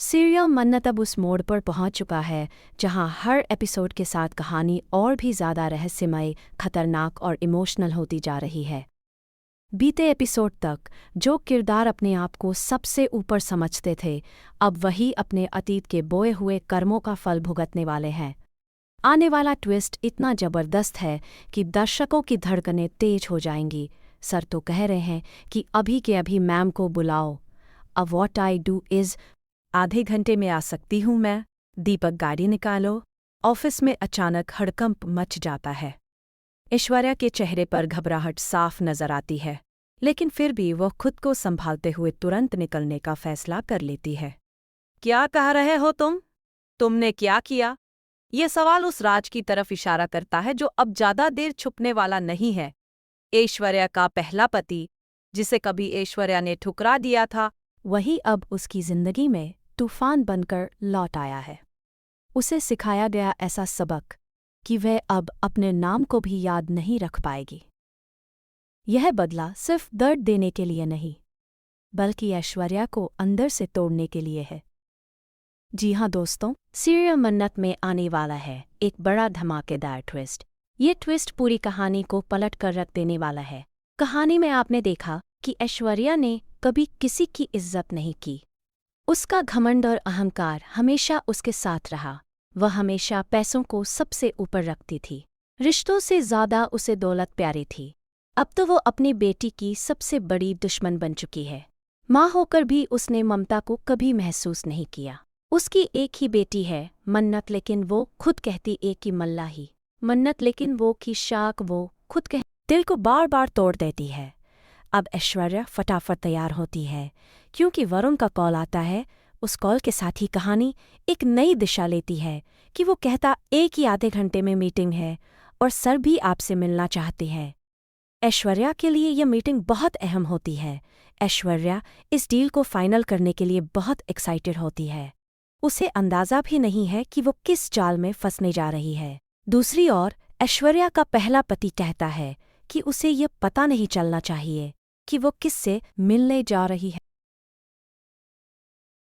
Serial मन्नत अब उस मोड़ पर पहुंच चुका है जहां हर एपिसोड के साथ कहानी और भी ज़्यादा रहस्यमय, खतरनाक और इमोशनल होती जा रही है। बीते एपिसोड तक जो किरदार अपने आप को सबसे ऊपर समझते थे, अब वही अपने अतीत के बोए हुए कर्मों का फल भुगतने वाले हैं। आने वाला ट्विस्ट इतना ज़बरदस्त है कि दर्शकों की धड़कनें तेज हो जाएंगी। सर तो कह रहे हैं कि अभी के अभी मैम को बुलाओ। A what I do is आधे घंटे में आ सकती हूँ मैं। दीपक गाड़ी निकालो। ऑफिस में अचानक हड़कंप मच जाता है। ऐश्वर्या के चेहरे पर घबराहट साफ नजर आती है, लेकिन फिर भी वह खुद को संभालते हुए तुरंत निकलने का फैसला कर लेती है। क्या कह रहे हो तुम? तुमने क्या किया? ये सवाल उस राज की तरफ इशारा करता है जो अब ज्यादा देर छुपने वाला नहीं है। ऐश्वर्या का पहला पति, जिसे कभी ऐश्वर्या ने ठुकरा दिया था, वही अब उसकी जिंदगी में तूफान बनकर लौट आया है। उसे सिखाया गया ऐसा सबक कि वह अब अपने नाम को भी याद नहीं रख पाएगी। यह बदला सिर्फ दर्द देने के लिए नहीं, बल्कि ऐश्वर्या को अंदर से तोड़ने के लिए है। जी हाँ दोस्तों, सीरियल मन्नत में आने वाला है एक बड़ा धमाकेदार ट्विस्ट। ये ट्विस्ट पूरी कहानी को पलट कर रख देने वाला है। कहानी में आपने देखा कि ऐश्वर्या ने कभी किसी की इज्जत नहीं की। उसका घमंड और अहंकार हमेशा उसके साथ रहा। वह हमेशा पैसों को सबसे ऊपर रखती थी। रिश्तों से ज़्यादा उसे दौलत प्यारी थी। अब तो वो अपनी बेटी की सबसे बड़ी दुश्मन बन चुकी है। माँ होकर भी उसने ममता को कभी महसूस नहीं किया। उसकी एक ही बेटी है मन्नत, लेकिन वो खुद कहती एक ही मल्ला ही मन्नत, लेकिन वो की शाख वो खुद कह दिल को बार बार तोड़ देती है। अब ऐश्वर्या फटाफट तैयार होती है क्योंकि वरुण का कॉल आता है। उस कॉल के साथ ही कहानी एक नई दिशा लेती है कि वो कहता एक ही आधे घंटे में मीटिंग है और सर भी आपसे मिलना चाहते हैं। ऐश्वर्या के लिए यह मीटिंग बहुत अहम होती है। ऐश्वर्या इस डील को फाइनल करने के लिए बहुत एक्साइटेड होती है। उसे अंदाज़ा भी नहीं है कि वो किस जाल में फंसने जा रही है। दूसरी ओर ऐश्वर्या का पहला पति कहता है कि उसे यह पता नहीं चलना चाहिए कि वो किससे मिलने जा रही